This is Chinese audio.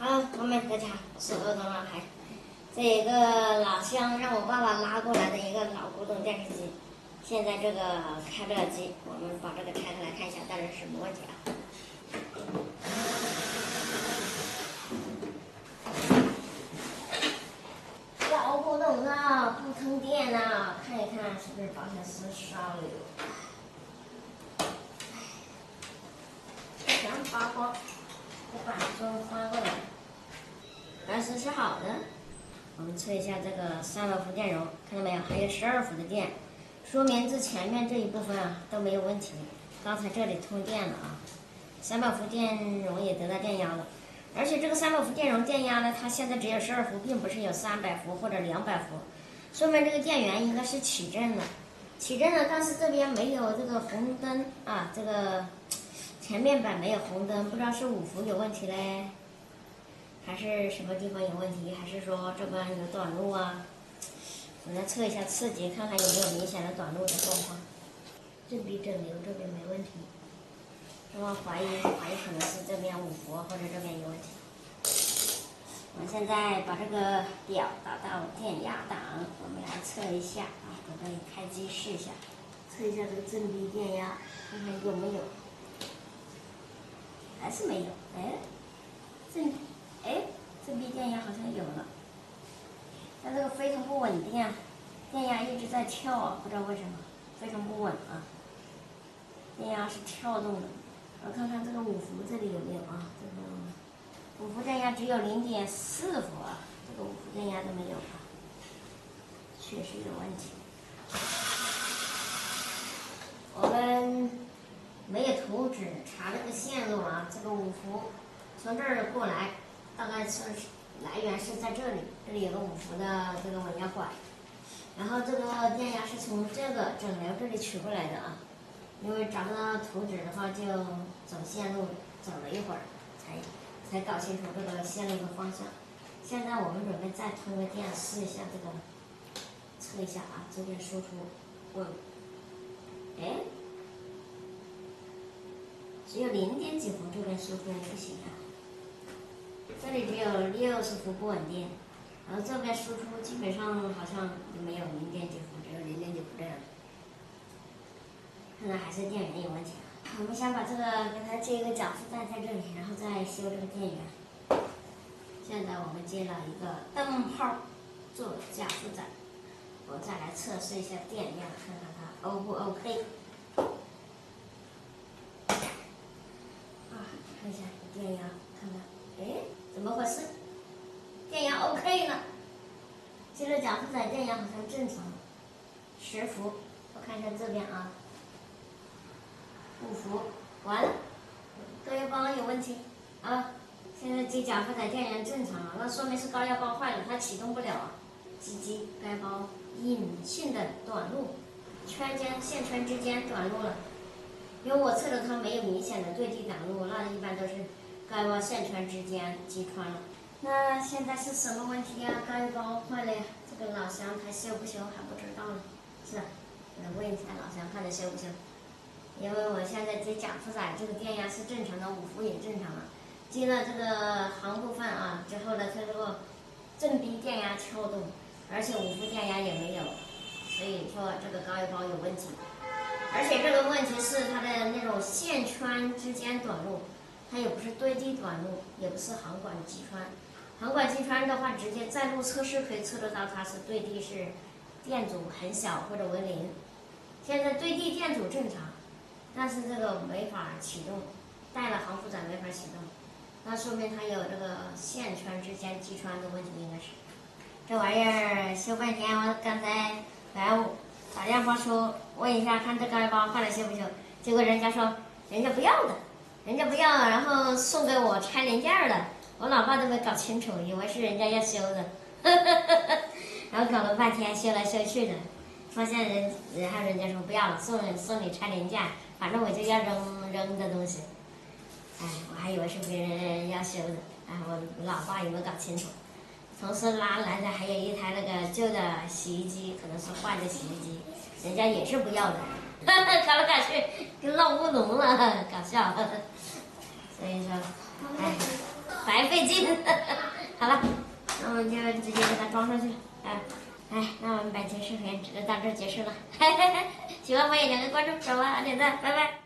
好，我们大家好，我是儿童老海。这个老乡让我爸爸拉过来的一个老古董电视机，现在这个开不了机，我们把这个拆开来看一下，到底是什么问题啊？老古董啊，不通电啊，看一看是不是保险丝烧了有？全扒光，把板砖翻过来。板丝是好的，我们测一下这个300伏电容，看到没有？还有12伏的电，说明这前面这一部分啊都没有问题。刚才这里通电了啊，300伏电容也得到电压了，而且这个300伏电容电压呢，它现在只有12伏，并不是有300伏或者200伏，说明这个电源应该是起振的，但是这边没有这个红灯啊，这个前面板没有红灯，不知道是5伏有问题嘞。还是什么地方有问题？还是说这边有短路啊？我来测一下次级，看看有没有明显的短路的状况。正比整流这边没问题，我怀疑可能是这边5伏或者这边有问题。我现在把这个表打到电压档，我们来测一下啊，准备开机试一下，测一下这个正比电压，看看有没有。还是没有，正比电压好像有了，但这个非常不稳定啊，电压一直在跳啊，不知道为什么，非常不稳啊。电压是跳动的，我看看这个5伏这里有没有啊？这个5伏电压只有0.4伏啊，这个5伏电压都没有啊，确实有问题。我们没有图纸查这个线路啊，这个5伏从这儿过来。大概是来源是在这里，这里有个5伏的这个稳压管，然后这个电压是从这个整流这里取过来的啊。因为找不到图纸的话，就走线路走了一会儿，才搞清楚这个线路的方向。现在我们准备再通个电试一下这个，测一下啊，这边输出，只有0.几伏，这边输出不行啊。这里只有60伏不稳定，然后这边输出基本上好像就没有0.几伏，只有0.几伏这样。看来还是电源有问题啊。我们先把这个给它接一个脚负载在这里，然后再修这个电源。现在我们接了一个灯泡做脚负载，我再来测试一下电压，看看它 O 不 OK。看一下电压，看看。怎么回事？电压 OK 了，接着脚负载电压好像正常，10伏，我看一下这边啊，5伏，完了，高压包有问题啊！现在接脚负载电源正常了，那说明是高压包坏了，它启动不了啊。GG，高压包隐性的短路，线圈之间短路了，因为我测的它没有明显的对地短路，那一般都是高压包线圈之间击穿了。那现在是什么问题呀？高压包坏了呀，这个老乡还修不修还不知道呢。是，我来问一下老乡，看着修不修？因为我现在接脚负载，这个电压是正常的，5伏也正常了。接了这个行部分啊之后呢，它这个正比电压跳动，而且5伏电压也没有，所以说这个高压包有问题。而且这个问题是它的那种线圈之间短路，它也不是对地短路，也不是行管击穿。行管击穿的话，直接在路测试可以测得到它是对地是电阻很小或者为0。现在对地电阻正常，但是这个没法启动，带了行负载没法启动，那说明它有这个线圈之间击穿的问题，应该是。这玩意儿修半天，我刚才来打电话说问一下，看这高压包坏了修不修？结果人家说人家不要的，然后送给我拆零件的。我老爸都没搞清楚，以为是人家要修的，然后搞了半天修来修去的，发现然后人家说不要了，送你拆零件，反正我就要扔的东西。我还以为是别人要修的，我老爸也没搞清楚。同时拉来的还有一台那个旧的洗衣机，可能是坏的洗衣机，人家也是不要的，搞来搞去跟闹乌龙了，搞笑。所以说，白费劲。好了，那我们就直接给它装上去了。那我们本期视频就到这结束了。喜欢欢迎点个关注，转发点赞，拜拜。